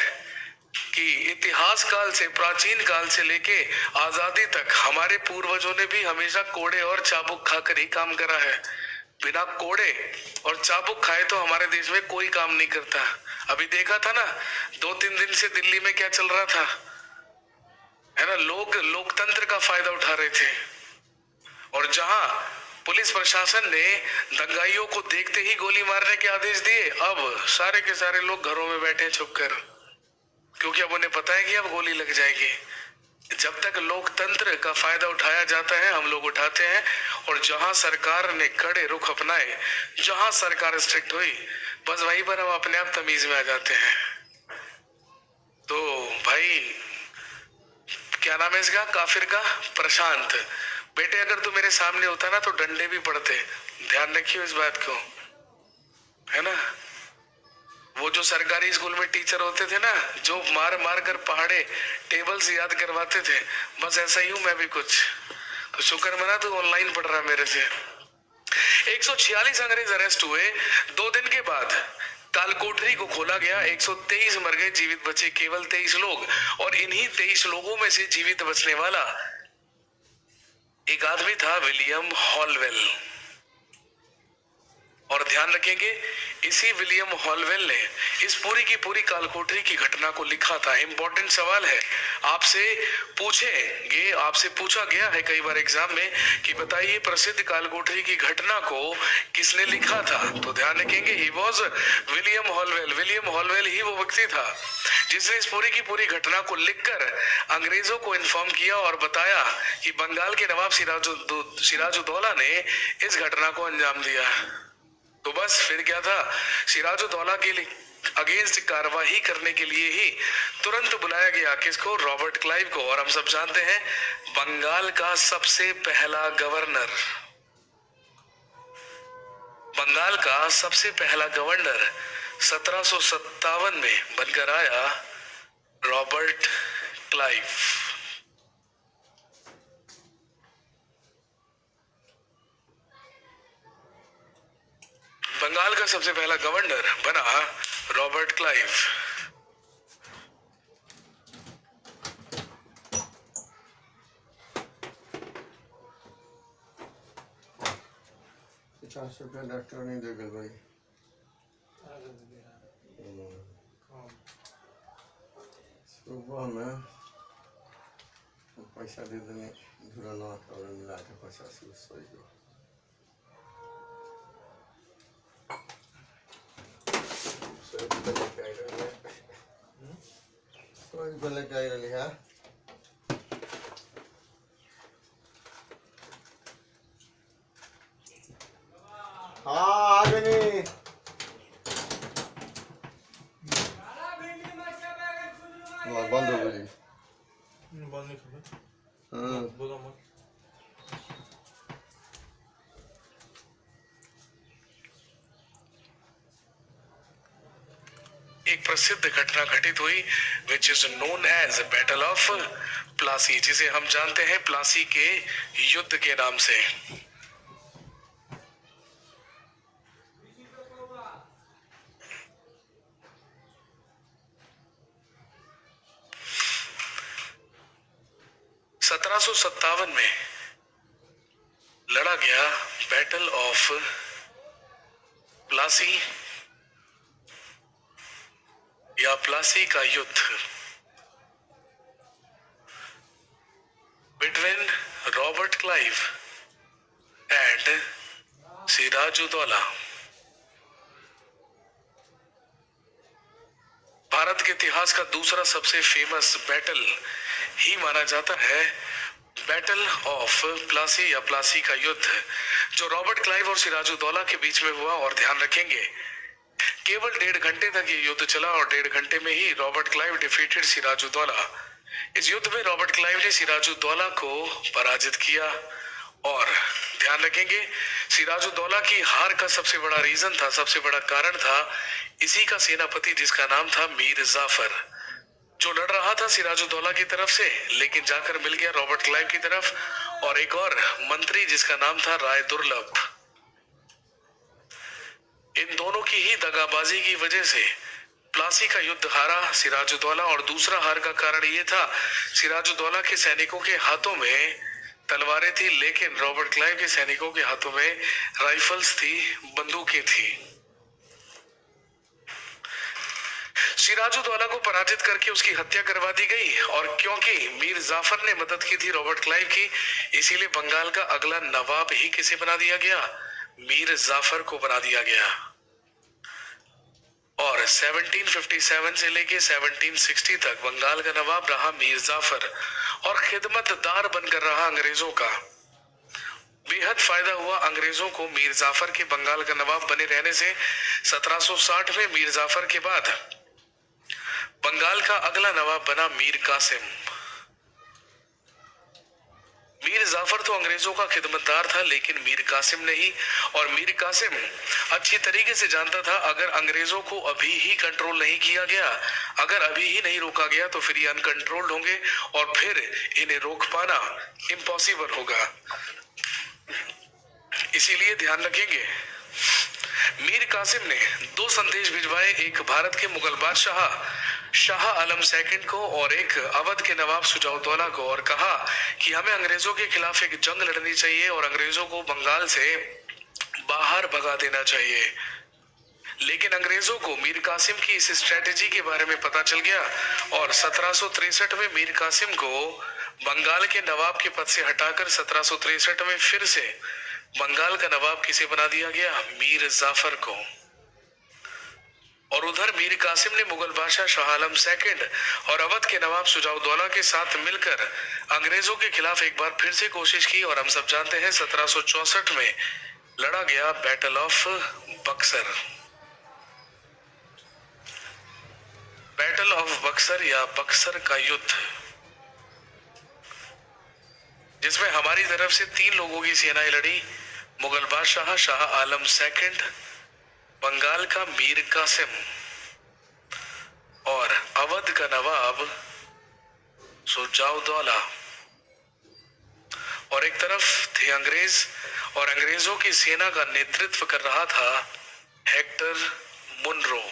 कि इतिहास काल से, प्राचीन काल से लेके आजादी तक हमारे पूर्वजों ने भी हमेशा कोड़े और चाबुक खाकर ही काम करा है। बिना कोड़े और चाबुक खाए तो हमारे देश में कोई काम नहीं करता। अभी देखा था ना 2-3 दिन से दिल्ली में क्या चल रहा था, है ना? लोग लोकतंत्र का फायदा उठा रहे थे और जहां पुलिस प्रशासन ने दंगाइयों को देखते ही गोली मारने के आदेश दिए, अब सारे के सारे लोग घरों में बैठे छुप कर, क्योंकि अब उन्हें पता है कि अब गोली लग जाएगी। जब तक लोकतंत्र का फायदा उठाया जाता है हम लोग उठाते हैं, और जहां सरकार ने कड़े रुख अपनाए, जहां सरकार स्ट्रिक्ट हुई, बस वहीं पर हम अपने आप तमीज में आ जाते हैं। तो भाई क्या नाम है इसका काफिर का? प्रशांत। बेटे अगर तू मेरे सामने होता ना तो डंडे भी पड़ते। ध्यान रखियो इस बात को, है ना? वो जो सरकारी स्कूल में टीचर होते थे ना, जो मार मार कर पहाड़े टेबल्स याद करवाते थे, बस ऐसा ही हूं मैं भी कुछ। तो शुक्र मना तू ऑनलाइन पढ़ रहा मेरे से। 146 अंग्रेज अरेस्ट हुए। 2 दिन के बाद कालकोठरी को खोला गया। 123 मर गए, जीवित बचे केवल 23 लोग। और इन्हीं 23 लोगों में से जीवित बचने वाला एक आदमी था, विलियम हॉलवेल। और ध्यान रखेंगे इसी विलियम हॉलवेल ने इस पूरी की पूरी कालकोठरी की घटना को लिखा था। इंपॉर्टेंट सवाल है, आपसे पूछेंगे, आपसे पूछा गया है कई बार एग्जाम में कि बताइए प्रसिद्ध कालकोठरी की घटना को किसने लिखा था? तो ध्यान रखेंगे he was William Holwell. William Holwell ही वो व्यक्ति था जिसने इस पूरी की पूरी घटना को लिखकर अंग्रेजों को इन्फॉर्म किया और बताया कि बंगाल के नवाब सिराजुद्दौला ने इस घटना को अंजाम दिया। तो बस फिर क्या था, सिराजुद्दौला के अगेंस्ट कार्रवाई करने के लिए ही तुरंत बुलाया गया किसको? रॉबर्ट क्लाइव को। और हम सब जानते हैं बंगाल का सबसे पहला गवर्नर, बंगाल का सबसे पहला गवर्नर 1757 में बनकर आया रॉबर्ट क्लाइव। बंगाल का सबसे पहला गवर्नर बना रॉबर्ट क्लाइव। ₹50 डॉक्टर नहीं दे गल भाई। सुबह में पैसा दे देने धुराना और मिला के 50-100 रुपये लेके आई रही है। हाँ आगे नहीं बंद हो गई। बंद नहीं कर। हाँ बोलो मत। एक प्रसिद्ध घटना घटित हुई which is known as battle of Plassey, जिसे हम जानते हैं प्लासी के युद्ध के नाम से। सत्रह में लड़ा गया बैटल ऑफ प्लासी या प्लासी का युद्ध between Robert Clive and Sirajuddaula. Bharat के इतिहास का दूसरा सबसे फेमस बैटल ही माना जाता है बैटल ऑफ प्लासी या प्लासी का युद्ध, जो रॉबर्ट क्लाइव और सिराजुद्दौला के बीच में हुआ। और ध्यान रखेंगे केवल 1.5 घंटे तक ये युद्ध चला और 1.5 घंटे में ही रॉबर्ट क्लाइव डिफीटेड सिराजुद्दौला। इस युद्ध में रॉबर्ट क्लाइव ने सिराजुद्दौला को पराजित किया। और ध्यान रखेंगे सिराजुद्दौला की हार का सबसे बड़ा रीजन था, सबसे बड़ा कारण था इसी का सेनापति जिसका नाम था मीर जाफर, जो लड़ रहा था सिराजुद्दौला की तरफ से लेकिन जाकर मिल गया रॉबर्ट क्लाइव की तरफ, और एक और मंत्री जिसका नाम था राय दुर्लभ। इन दोनों की ही दगाबाजी की वजह से प्लासी का युद्ध हारा सिराजुद्दौला। और दूसरा हार का कारण ये था सिराजुद्दौला के सैनिकों के हाथों में तलवारें थी लेकिन रॉबर्ट क्लाइव के सैनिकों के हाथों में राइफल्स थी, बंदूकें थी। सिराजुद्दौला को पराजित करके उसकी हत्या करवा दी गई। और क्योंकि मीर जाफर ने मदद की थी रॉबर्ट क्लाइव की, इसीलिए बंगाल का अगला नवाब ही किसे बना दिया गया? मीर जाफर को बना दिया गया। और 1757 से लेके 1760 तक बंगाल का नवाब रहा मीर जाफर और खिदमतदार बनकर रहा अंग्रेजों का। बेहद फायदा हुआ अंग्रेजों को मीर जाफर के बंगाल का नवाब बने रहने से। 1760 में मीर जाफर के बाद बंगाल का अगला नवाब बना मीर कासिम। मीर जाफर तो अंग्रेजों का खिदमतदार था लेकिन मीर कासिम नहीं। और मीर कासिम अच्छी तरीके से जानता था अगर अंग्रेजों को अभी ही कंट्रोल नहीं किया गया, अगर अभी ही नहीं रोका गया तो फिर ये अनकंट्रोल्ड होंगे और फिर इन्हें रोक पाना इम्पॉसिबल होगा। इसीलिए ध्यान रखेंगे मीर कासिम ने 2 संदेश भिजवाए, एक भारत के मुगल बादशाह शाह आलम सेकंड को और एक अवध के नवाब सुजाउद्दौला को, और कहा कि हमें अंग्रेजों के खिलाफ एक जंग लड़नी चाहिए और अंग्रेजों को बंगाल से बाहर भगा देना चाहिए। लेकिन अंग्रेजों को मीर कासिम की इस स्ट्रेटेजी के बारे में पता चल गया और 1763 में मीर कासिम को बंगाल के नवाब के पद से हटाकर 1763 में फिर से बंगाल का नवाब किसे बना दिया गया? मीर जाफर को। और उधर मीर कासिम ने मुगल बादशाह शाह आलम सेकंड और अवध के नवाब सुजाउद्दौला के साथ मिलकर अंग्रेजों के खिलाफ एक बार फिर से कोशिश की। और हम सब जानते हैं 1764 में लड़ा गया battle of Buxar. Battle of Buxar या बक्सर का युद्ध, जिसमें हमारी तरफ से 3 लोगों की सेनाएं लड़ी, मुगल बादशाह शाह आलम सेकंड, बंगाल का मीर कासिम और अवध का नवाब सुजाउद्दौला। और एक तरफ थे अंग्रेज और अंग्रेजों की सेना का नेतृत्व कर रहा था हेक्टर मुनरो।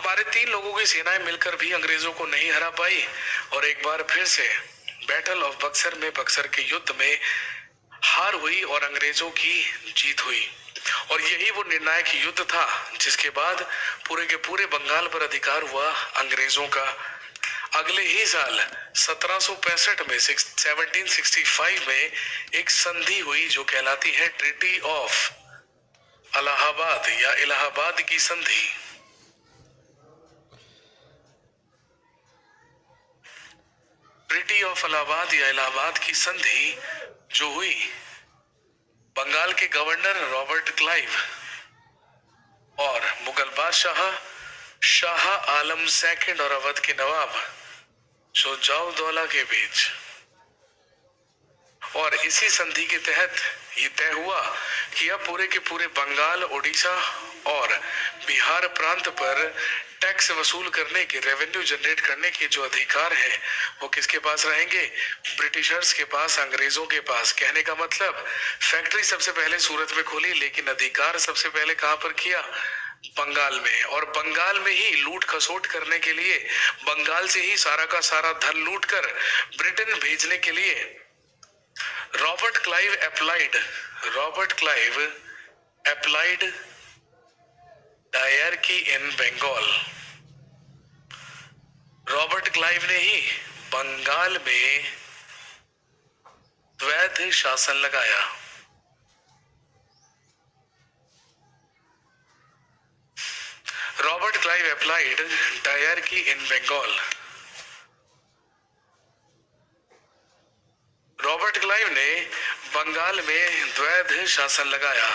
हमारे 3 लोगों की सेनाएं मिलकर भी अंग्रेजों को नहीं हरा पाई और एक बार फिर से बैटल ऑफ बक्सर में बक्सर के युद्ध में हार हुई और अंग्रेजों की जीत हुई। और यही वो निर्णायक युद्ध था जिसके बाद पूरे के पूरे बंगाल पर अधिकार हुआ अंग्रेजों का। अगले ही साल 1765 में 1765 में एक संधि हुई जो कहलाती है ट्रीटी ऑफ इलाहाबाद या इलाहाबाद की संधि। ट्रीटी ऑफ इलाहाबाद या इलाहाबाद की संधि जो हुई, बंगाल के गवर्नर रॉबर्ट क्लाइव और मुगल बादशाह शाह आलम सेकंड और अवध के नवाब शुजाउद्दौला के बीच। और इसी संधि के तहत ये तय हुआ कि अब पूरे के पूरे बंगाल, उड़ीसा और बिहार प्रांत पर टैक्स वसूल करने के, रेवेन्यू जनरेट करने के जो अधिकार है वो किसके पास रहेंगे? ब्रिटिशर्स के पास, अंग्रेजों के पास। कहने का मतलब फैक्ट्री सबसे पहले सूरत में खोली, लेकिन अधिकार सबसे पहले कहां पर किया? बंगाल में। और बंगाल में ही लूट खसोट करने के लिए, बंगाल से ही सारा का सारा धन लूट कर ब्रिटेन भेजने के लिए रॉबर्ट क्लाइव अप्लाइड डायरकी इन बंगाल। रॉबर्ट क्लाइव ने ही बंगाल में द्वैध शासन लगाया। रॉबर्ट क्लाइव अप्लाइड डायरकी इन बंगाल। रॉबर्ट क्लाइव ने बंगाल में द्वैध शासन लगाया।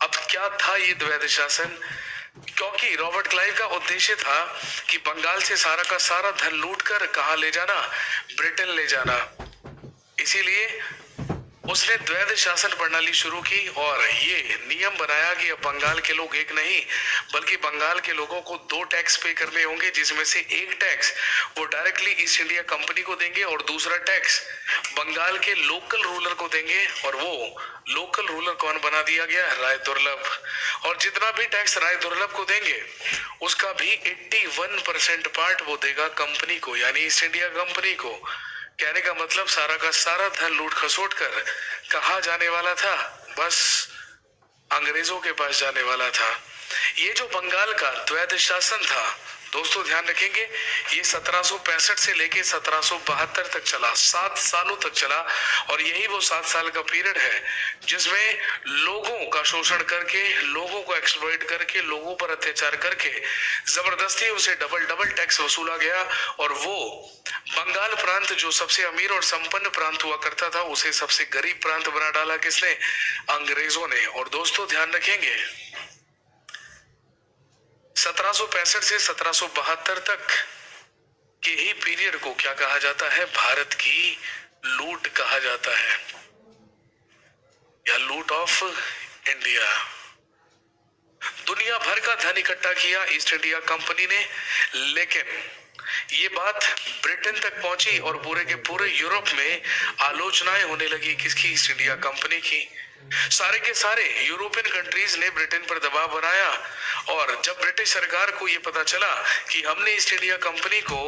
अब क्या था ये द्वैध शासन? क्योंकि रॉबर्ट क्लाइव का उद्देश्य था कि बंगाल से सारा का सारा धन लूट कर कहां ले जाना? ब्रिटेन ले जाना। इसीलिए उसने द्वैध शासन प्रणाली शुरू की और ये नियम बनाया कि अब बंगाल के लोग एक नहीं बल्कि बंगाल के लोगों को 2 टैक्स पे करने होंगे, जिसमें से एक टैक्स वो डायरेक्टली ईस्ट इंडिया कंपनी को देंगे और दूसरा टैक्स बंगाल के लोकल रूलर को देंगे। और वो लोकल रूलर कौन बना दिया गया? राय दुर्लभ। और जितना भी टैक्स राय दुर्लभ को देंगे उसका भी 81% पार्ट वो देगा कंपनी को, यानी ईस्ट इंडिया कंपनी को। कहने का मतलब सारा का सारा धन लूट खसोट कर कहां जाने वाला था? बस अंग्रेजों के पास जाने वाला था। ये जो बंगाल का द्वैध शासन था दोस्तों, ध्यान रखेंगे, ये 1765 से लेके 1772 तक चला, 7 सालों तक चला। और यही वो 7 साल का पीरियड है जिसमें लोगों का शोषण करके, लोगों को एक्सप्लॉइट करके, लोगों पर अत्याचार करके जबरदस्ती उसे डबल टैक्स वसूला गया। और वो बंगाल प्रांत जो सबसे अमीर और संपन्न प्रांत हुआ करता था उसे सबसे गरीब प्रांत बना डाला किसने? अंग्रेजों ने। और दोस्तों ध्यान रखेंगे, 1765 से 1772 तक के ही पीरियड को क्या कहा जाता है? भारत की लूट कहा जाता है या लूट ऑफ इंडिया। दुनिया भर का धन इकट्ठा किया ईस्ट इंडिया कंपनी ने, लेकिन ये बात ब्रिटेन तक पहुंची और पूरे के पूरे यूरोप में आलोचनाएं होने लगी किसकी? ईस्ट इंडिया कंपनी की। सारे के सारे यूरोपियन कंट्रीज ने ब्रिटेन पर दबाव बनाया। और जब ब्रिटिश सरकार को ये पता चला कि हमने ईस्ट इंडिया कंपनी को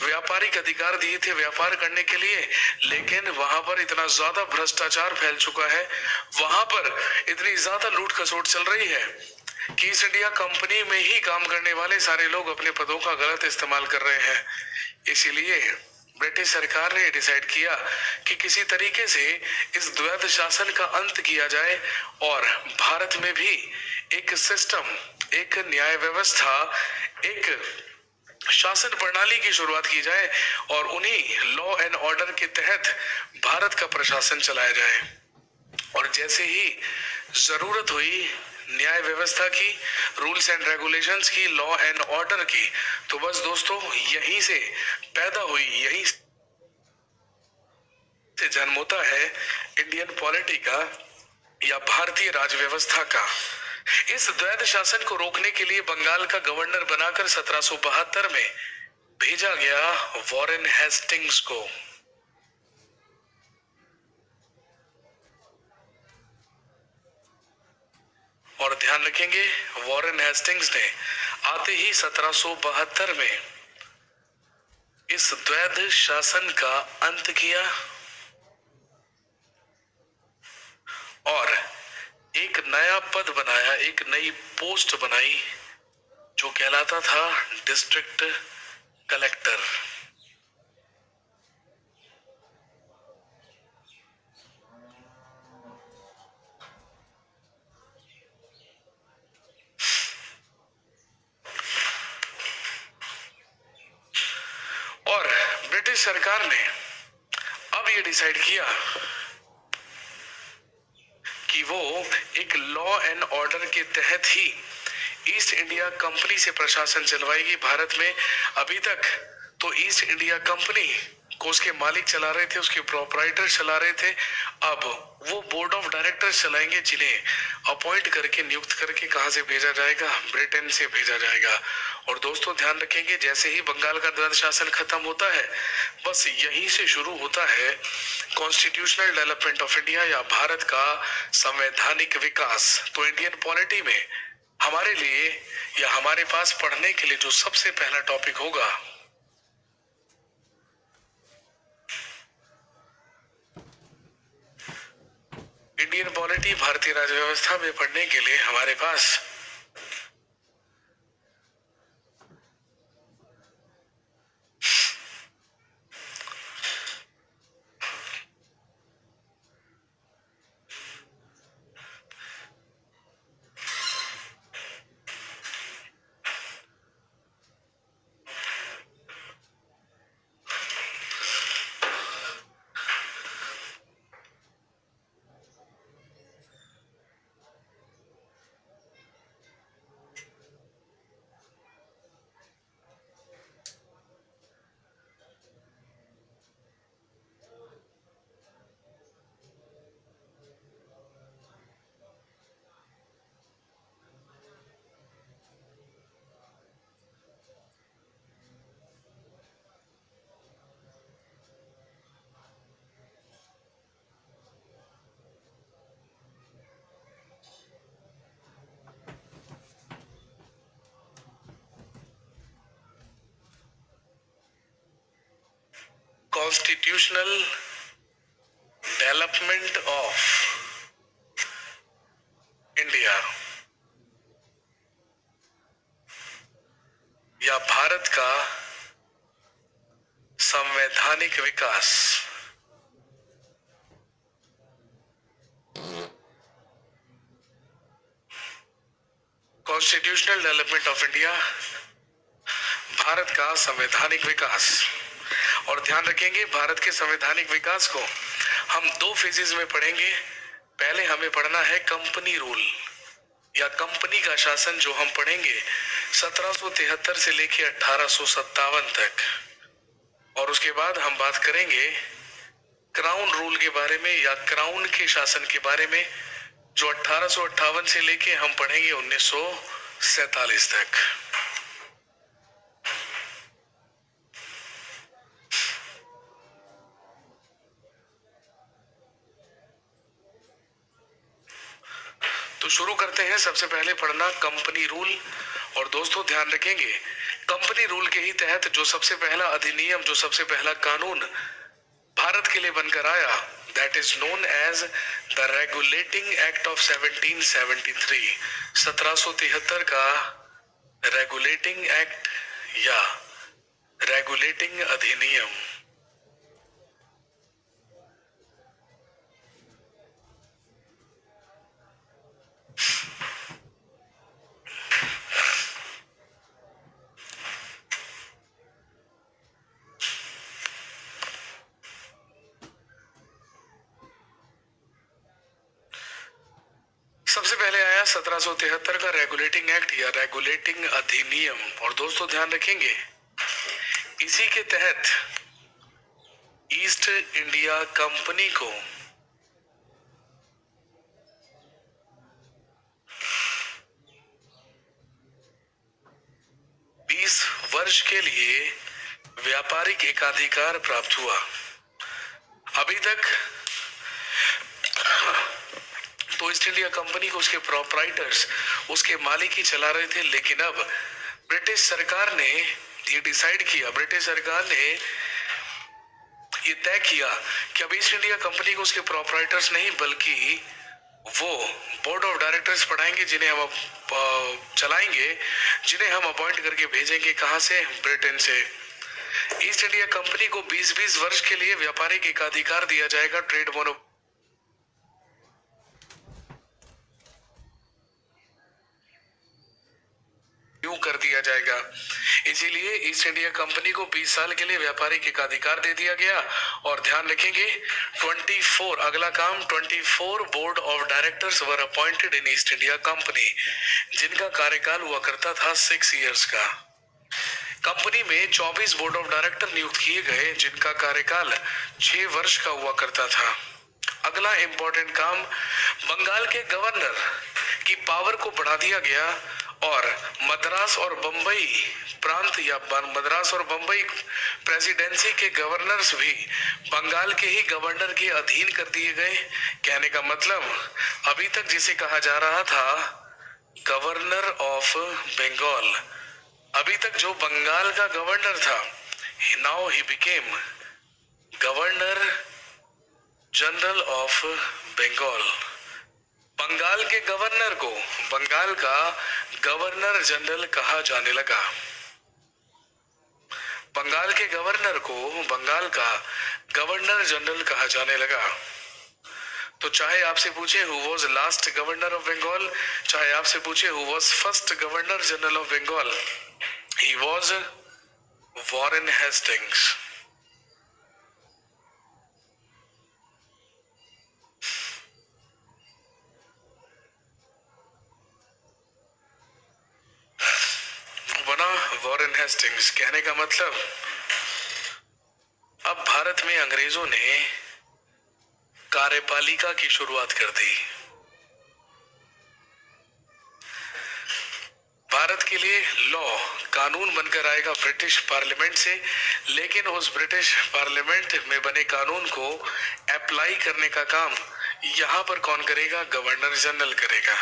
व्यापारिक अधिकार दिए थे व्यापार करने के लिए, लेकिन वहां पर इतना ज्यादा भ्रष्टाचार फैल चुका है, वहां पर इतनी ज्यादा लूट खसोट चल रही है कि ईस्ट इंडिया कंपनी में ही काम करने वाले सारे लोग अपने पदों का गलत इस्तेमाल कर रहे हैं। इसीलिए ब्रिटिश सरकार ने डिसाइड किया कि किसी तरीके से इस द्वैध शासन का अंत किया जाए और भारत में भी एक सिस्टम, एक न्याय व्यवस्था, एक शासन प्रणाली की शुरुआत की जाए और उन्हीं लॉ एंड ऑर्डर के तहत भारत का प्रशासन चलाया जाए। और जैसे ही जरूरत हुई न्याय व्यवस्था की, रूल्स एंड रेगुलेशंस की, लॉ एंड ऑर्डर की, तो बस दोस्तों यहीं से पैदा हुई, यहीं से जन्म होता है इंडियन पॉलिटी का या भारतीय राज व्यवस्था का। इस द्वैध शासन को रोकने के लिए बंगाल का गवर्नर बनाकर 1772 में भेजा गया वॉरेन हेस्टिंग्स को। और ध्यान रखेंगे वॉरेन हेस्टिंग्स ने आते ही 1772 में इस द्वैध शासन का अंत किया और एक नया पद बनाया, एक नई पोस्ट बनाई जो कहलाता था डिस्ट्रिक्ट कलेक्टर। और ब्रिटिश सरकार ने अब ये डिसाइड किया कि वो एक लॉ एंड ऑर्डर के तहत ही ईस्ट इंडिया कंपनी से प्रशासन चलवाएगी भारत में। अभी तक तो ईस्ट इंडिया कंपनी को उसके मालिक चला रहे थे, उसके प्रोपराइटर चला रहे थे। अब वो बोर्ड ऑफ डायरेक्टर्स चलाएंगे जिन्हें अपॉइंट करके, नियुक्त करके कहां से भेजा जाएगा? ब्रिटेन से भेजा जाएगा। और दोस्तों ध्यान रखेंगे, जैसे ही बंगाल का द्वैध शासन खत्म होता है, बस यहीं से शुरू होता है कॉन्स्टिट्यूशनल डेवलपमेंट ऑफ इंडिया या भारत का संवैधानिक विकास। तो इंडियन पॉलिटी में हमारे लिए या हमारे पास पढ़ने के लिए जो सबसे पहला टॉपिक होगा इंडियन पॉलिटी, भारतीय राज्य व्यवस्था में पढ़ने के लिए हमारे पास कॉन्स्टिट्यूशनल डेवलपमेंट ऑफ इंडिया या भारत का संवैधानिक विकास। Constitutional development of India, Bharat का संवैधानिक विकास। और ध्यान रखेंगे भारत के संवैधानिक विकास को हम दो फेजेस में पढ़ेंगे। पहले हमें पढ़ना है कंपनी रूल या कंपनी का शासन, जो हम पढ़ेंगे 1773 से लेकर 1857 तक। और उसके बाद हम बात करेंगे क्राउन रूल के बारे में या क्राउन के शासन के बारे में, जो 1858 से लेके हम पढ़ेंगे 1947 तक। तो शुरू करते हैं। सबसे पहले पढ़ना कंपनी रूल। और दोस्तों ध्यान रखेंगे, कंपनी रूल के ही तहत जो सबसे पहला अधिनियम, जो सबसे पहला कानून भारत के लिए बनकर आया, that is known as the regulating act of 1773। 1773 का रेगुलेटिंग एक्ट या रेगुलेटिंग अधिनियम। सबसे पहले आया 1773 का रेगुलेटिंग एक्ट या रेगुलेटिंग अधिनियम। और दोस्तों ध्यान रखेंगे, इसी के तहत ईस्ट इंडिया कंपनी को वर्ष के लिए व्यापारिक एकाधिकार प्राप्त हुआ। अभी तक तो ईस्ट इंडिया कंपनी को उसके प्रोप्राइटर्स, उसके मालिक ही चला रहे थे। लेकिन अब ब्रिटिश सरकार ने ये डिसाइड किया, ब्रिटिश सरकार ने ये तय किया कि अब ईस्ट इंडिया कंपनी को उसके प्रोप्राइटर्स नहीं बल्कि वो बोर्ड ऑफ डायरेक्टर्स पढ़ाएंगे, जिन्हें हम चलाएंगे, जिन्हें हम अपॉइंट करके भेजेंगे। कहां से? ब्रिटेन से। ईस्ट इंडिया कंपनी को 20-20 वर्ष के लिए व्यापारिक एकाधिकार दिया जाएगा, ट्रेड मोनो कर दिया जाएगा। इसीलिए ईस्ट इंडिया कंपनी को 20 साल के लिए व्यापारिक एकाधिकार दे दिया गया। और ध्यान रखेंगे 24, अगला काम, 24 board of directors were appointed in east India company, जिनका कार्यकाल हुआ करता था 6 इयर्स का। कंपनी में 24 बोर्ड ऑफ डायरेक्टर नियुक्त किए गए, जिनका कार्यकाल 6 वर्ष का हुआ करता था। अगला इंपॉर्टेंट काम, बंगाल के गवर्नर की पावर को बढ़ा दिया गया और मद्रास और बंबई प्रांत या मद्रास और बंबई प्रेसिडेंसी के गवर्नर्स भी बंगाल के ही गवर्नर के अधीन कर दिए गए। कहने का मतलब, अभी तक जिसे कहा जा रहा था गवर्नर ऑफ बंगाल, अभी तक जो बंगाल का गवर्नर था, now he became governor general of Bengal. Bengal के गवर्नर को बंगाल का गवर्नर जनरल कहा जाने लगा। बंगाल के गवर्नर को बंगाल का गवर्नर जनरल कहा जाने लगा। तो चाहे आपसे पूछे who was last governor of Bengal, चाहे आपसे पूछे who was first governor general of Bengal, he was Warren Hastings. Warren Hastings. कहने का मतलब, अब भारत में अंग्रेजों ने कार्यपालिका की शुरुआत कर दी। भारत के लिए लॉ, कानून बनकर आएगा ब्रिटिश पार्लियामेंट से, लेकिन उस ब्रिटिश पार्लियामेंट में बने कानून को अप्लाई करने का काम यहां पर कौन करेगा? गवर्नर जनरल करेगा।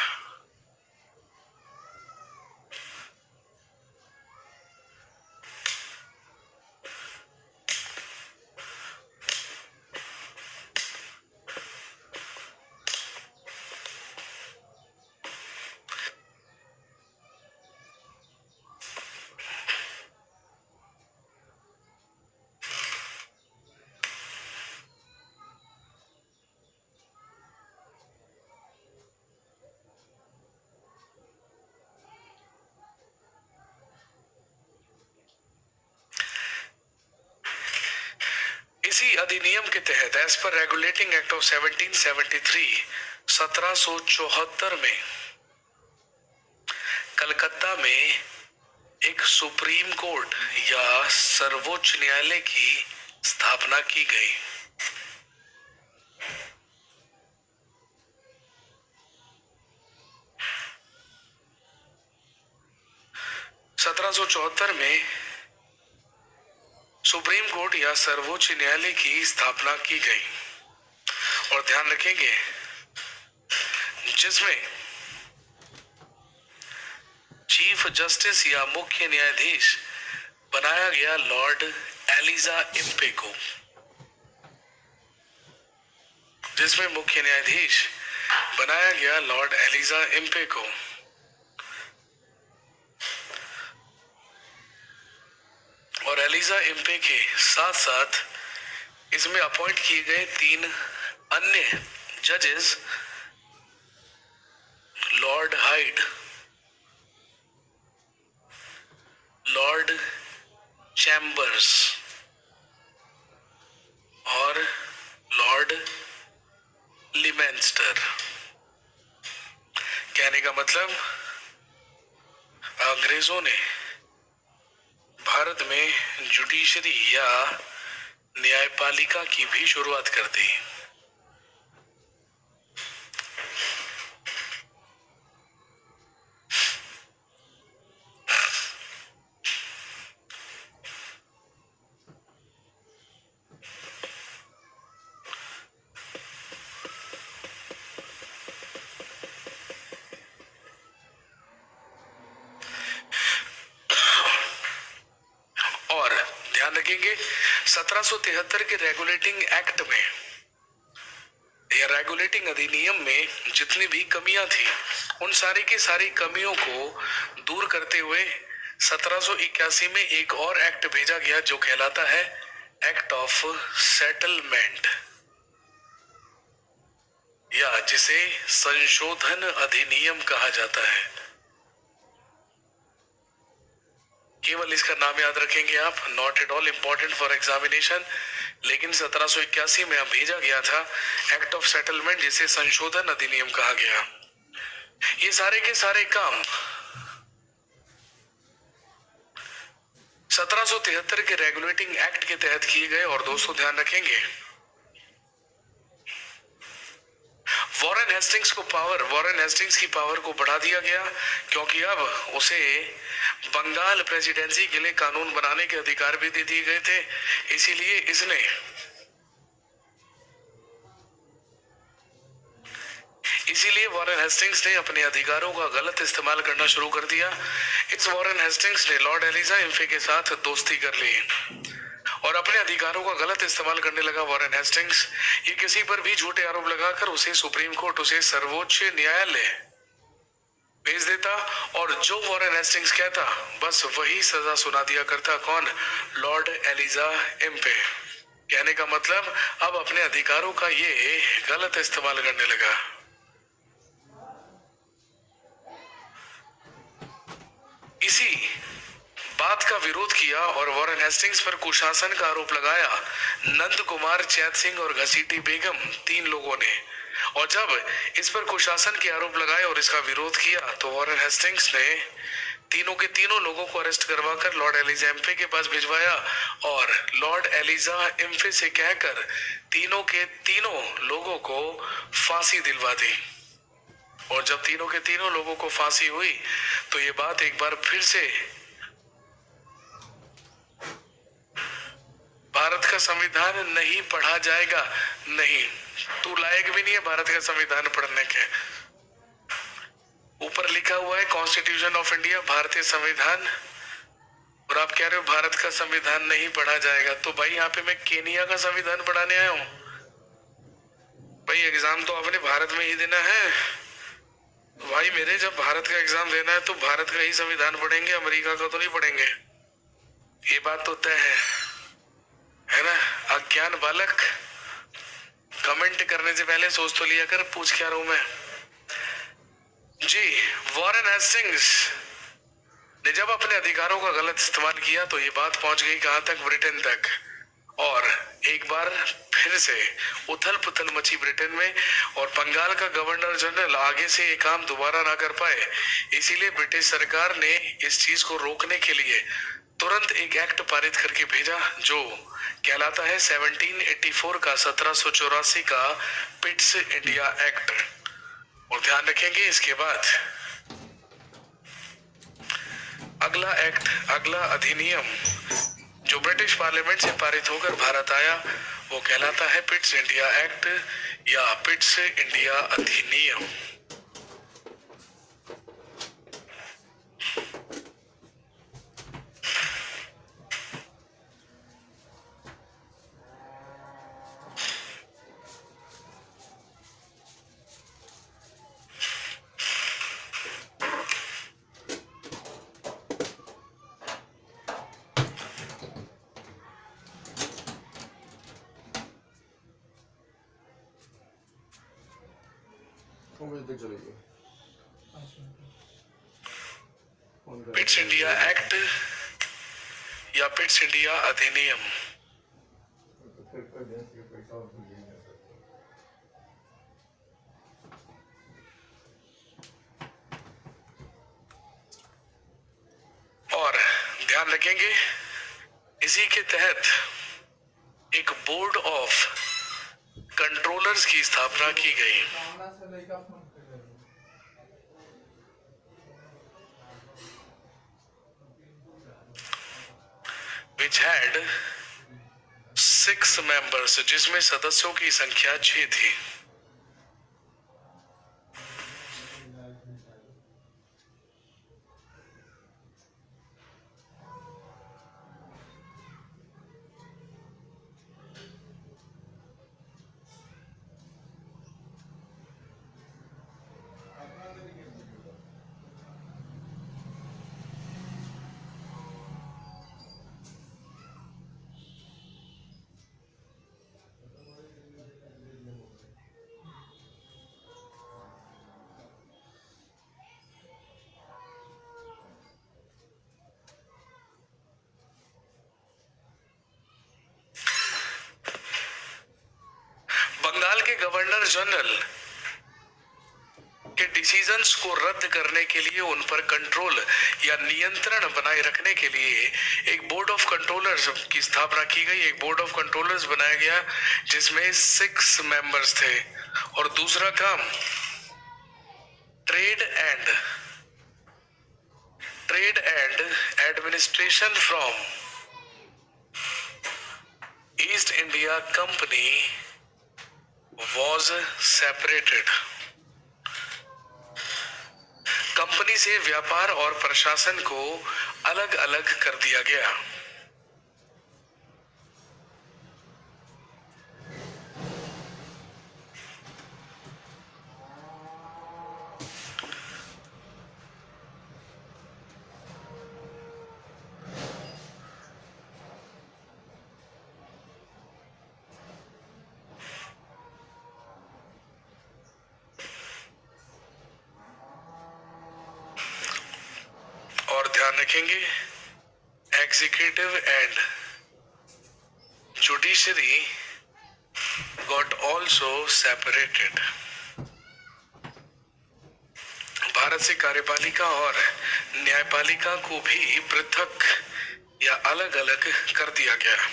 इसी अधिनियम के तहत as per regulating act of 1773, 1774 में कलकत्ता में एक सुप्रीम कोर्ट या सर्वोच्च न्यायालय की स्थापना की गई। (1774) में सुप्रीम कोर्ट या सर्वोच्च न्यायालय की स्थापना की गई। और ध्यान रखेंगे, जिसमें चीफ जस्टिस या मुख्य न्यायाधीश बनाया गया लॉर्ड एलिजा इम्पे को, जिसमें मुख्य न्यायाधीश बनाया गया लॉर्ड एलिजा इम्पे को। और एलिजा इम्पे के साथ साथ इसमें अपॉइंट किए गए 3 अन्य जजेस, लॉर्ड हाइड, लॉर्ड चैम्बर्स और लॉर्ड लिमेंस्टर। कहने का मतलब, अंग्रेजों ने भारत में जुडिशरी या न्यायपालिका की भी शुरुआत कर दी। ध्यान रखेंगे 1773 के रेगुलेटिंग एक्ट में या रेगुलेटिंग अधिनियम में जितनी भी कमियां थी उन सारी की सारी कमियों को दूर करते हुए 1781 में एक और एक्ट भेजा गया जो कहलाता है एक्ट ऑफ सेटलमेंट या जिसे संशोधन अधिनियम कहा जाता है। केवल इसका नाम याद रखेंगे आप, not at all important for examination, लेकिन 1781 में भेजा गया था एक्ट ऑफ सेटलमेंट जिसे संशोधन अधिनियम कहा गया। ये सारे के सारे काम 1773 के रेगुलेटिंग एक्ट के तहत किए गए। और दोस्तों ध्यान रखेंगे वॉरेन हेस्टिंग्स की पावर को बढ़ा दिया गया क्योंकि अब उसे बंगाल प्रेसिडेंसी के लिए कानून बनाने के अधिकार भी दे दिए गए थे। इसीलिए वॉरेन हेस्टिंग्स ने अपने अधिकारों का गलत इस्तेमाल करना शुरू कर दिया। इस वॉरेन हेस्टिंग्स ने लॉर्ड एलिजा इम्फे के साथ दोस्ती कर ली और अपने अधिकारों का गलत इस्तेमाल करने लगा। वॉरेन हेस्टिंग्स ये किसी पर भी झूठे आरोप लगाकर उसे सुप्रीम कोर्ट, उसे सर्वोच्च न्यायालय भेज देता और जो वॉरेन हेस्टिंग्स कहता बस वही सजा सुना दिया करता। कौन? Lord Elijah Impey. कहने का मतलब अब अपने अधिकारों का ये गलत इस्तेमाल करने लगा। इसी बात का विरोध किया और वॉरेन हेस्टिंग्स पर कुशासन का आरोप लगाया नंद कुमार, चैत सिंह और घसीटी बेगम, 3 लोगों ने। और जब इस पर कुशासन के आरोप लगाए और इसका विरोध किया तो वॉरेन हेस्टिंग्स ने तीनों के तीनों लोगों को अरेस्ट करवाकर लॉर्ड एलिजा इम्फे के पास भिजवाया और लॉर्ड एलिजा इम्फे से कहकर तीनों के तीनों लोगों को फांसी दिलवा दी। और जब तीनों के तीनों लोगों को फांसी हुई तो ये बात एक बार फिर से भारत का संविधान नहीं पढ़ा जाएगा। नहीं, तू लायक भी नहीं है भारत का संविधान पढ़ने के। ऊपर लिखा हुआ है कॉन्स्टिट्यूशन ऑफ इंडिया, भारतीय संविधान, और आप कह रहे हो भारत का संविधान नहीं पढ़ा जाएगा। तो भाई यहाँ पे मैं केनिया का संविधान पढ़ाने आया हूँ? भाई एग्जाम तो आपने भारत में ही देना है। भाई मेरे जब भारत का एग्जाम देना है तो भारत का ही संविधान पढ़ेंगे, अमेरिका का तो नहीं पढ़ेंगे। ये बात तो तय है ना? अज्ञान बालक, कमेंट करने से पहले सोच तो लिया कर, पूछ क्या रहा हूं मैं जी। वॉरेन हेस्टिंग्स ने जब अपने अधिकारों का गलत इस्तेमाल किया तो ये बात पहुंच गई कहां तक? ब्रिटेन तक। और एक बार फिर से उथल पुथल मची ब्रिटेन में और बंगाल का गवर्नर जनरल आगे से ये काम दोबारा ना कर पाए, इसीलिए ब्रिटिश सरकार ने इस चीज को रोकने के लिए तुरंत एक एक्ट पारित करके भेजा जो कहलाता है 1784 का 1784 का पिट्स इंडिया एक्ट। और ध्यान रखेंगे इसके बाद अगला अधिनियम जो ब्रिटिश पार्लियामेंट से पारित होकर भारत आया वो कहलाता है पिट्स इंडिया एक्ट या पिट्स इंडिया अधिनियम। चलेगी पिट्स इंडिया एक्ट या पिट्स इंडिया अधिनियम। और ध्यान रखेंगे इसी के तहत एक बोर्ड ऑफ कंट्रोलर्स की स्थापना की गई which had 6 members, जिसमें सदस्यों की संख्या 6 थी। गवर्नर जनरल के डिसीजंस को रद्द करने के लिए, उन पर कंट्रोल या नियंत्रण बनाए रखने के लिए एक बोर्ड ऑफ कंट्रोलर्स की स्थापना की गई। एक बोर्ड ऑफ कंट्रोलर्स बनाया गया जिसमें 6 मेंबर्स थे। और दूसरा काम, trade and administration from east India company was separated. Company से व्यापार और प्रशासन को अलग अलग कर दिया गया। और ध्यान रखेंगे, executive and judiciary got also separated. Bharat से कार्यपालिका और न्यायपालिका को भी पृथक या अलग अलग कर दिया गया।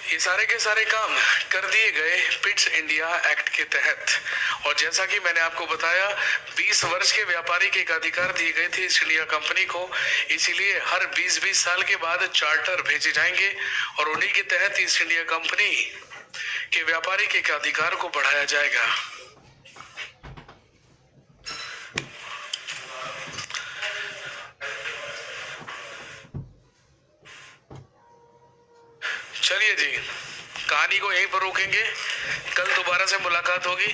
ये सारे के सारे काम कर दिए गए पिट्स इंडिया एक्ट के तहत। और जैसा कि मैंने आपको बताया, 20 वर्ष के व्यापारिक एकाधिकार दिए गए थे ईस्ट इंडिया कंपनी को। इसीलिए हर 20-20 साल के बाद चार्टर भेजे जाएंगे और उन्हीं के तहत ईस्ट इंडिया कंपनी के व्यापारिक एकाधिकार को बढ़ाया जाएगा। चलिए जी, कहानी को यहीं पर रोकेंगे। कल दोबारा से मुलाकात होगी।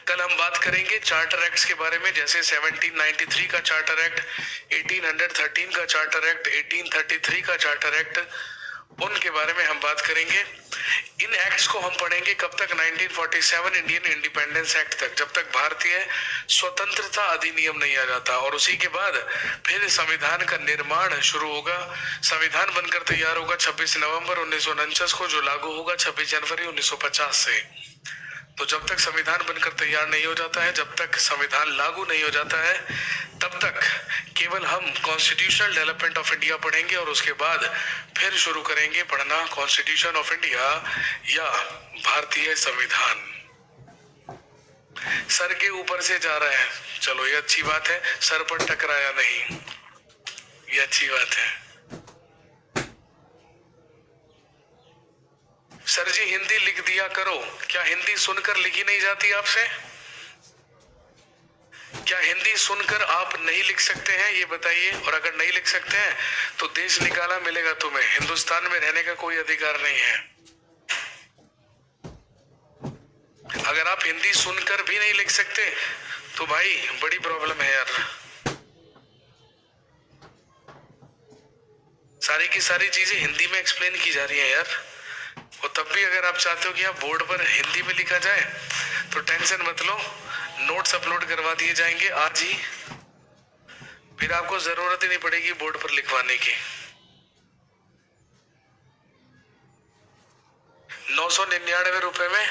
कल हम बात करेंगे चार्टर एक्ट्स के बारे में, जैसे 1793 का चार्टर एक्ट, 1813 का चार्टर एक्ट, 1833 का चार्टर एक्ट, उनके बारे में हम बात करेंगे। इन एक्ट्स को हम पढ़ेंगे कब तक? 1947 इंडियन इंडिपेंडेंस एक्ट तक, जब तक भारतीय स्वतंत्रता अधिनियम नहीं आ जाता। और उसी के बाद फिर संविधान का निर्माण शुरू होगा। संविधान बनकर तैयार होगा 26 नवंबर 1949 को, जो लागू होगा 26 जनवरी 1950 से। तो जब तक संविधान बनकर तैयार नहीं हो जाता है, जब तक संविधान लागू नहीं हो जाता है, तब तक केवल हम कॉन्स्टिट्यूशनल डेवलपमेंट ऑफ इंडिया पढ़ेंगे और उसके बाद फिर शुरू करेंगे पढ़ना कॉन्स्टिट्यूशन ऑफ इंडिया या भारतीय संविधान। सर के ऊपर से जा रहा है, चलो ये अच्छी बात है, सर पर टकराया नहीं, ये अच्छी बात है। सर जी हिंदी लिख दिया करो। क्या हिंदी सुनकर लिखी नहीं जाती आपसे? क्या हिंदी सुनकर आप नहीं लिख सकते हैं, ये बताइए। और अगर नहीं लिख सकते हैं तो देश निकाला मिलेगा तुम्हें, हिंदुस्तान में रहने का कोई अधिकार नहीं है। अगर आप हिंदी सुनकर भी नहीं लिख सकते तो भाई बड़ी प्रॉब्लम है यार। सारी की सारी चीजें हिंदी में एक्सप्लेन की जा रही है यार। और तब भी अगर आप चाहते हो कि आप बोर्ड पर हिंदी में लिखा जाए तो टेंशन मत लो, नोट्स अपलोड करवा दिए जाएंगे आज ही। फिर आपको जरूरत ही नहीं पड़ेगी बोर्ड पर लिखवाने की। 999 रुपए में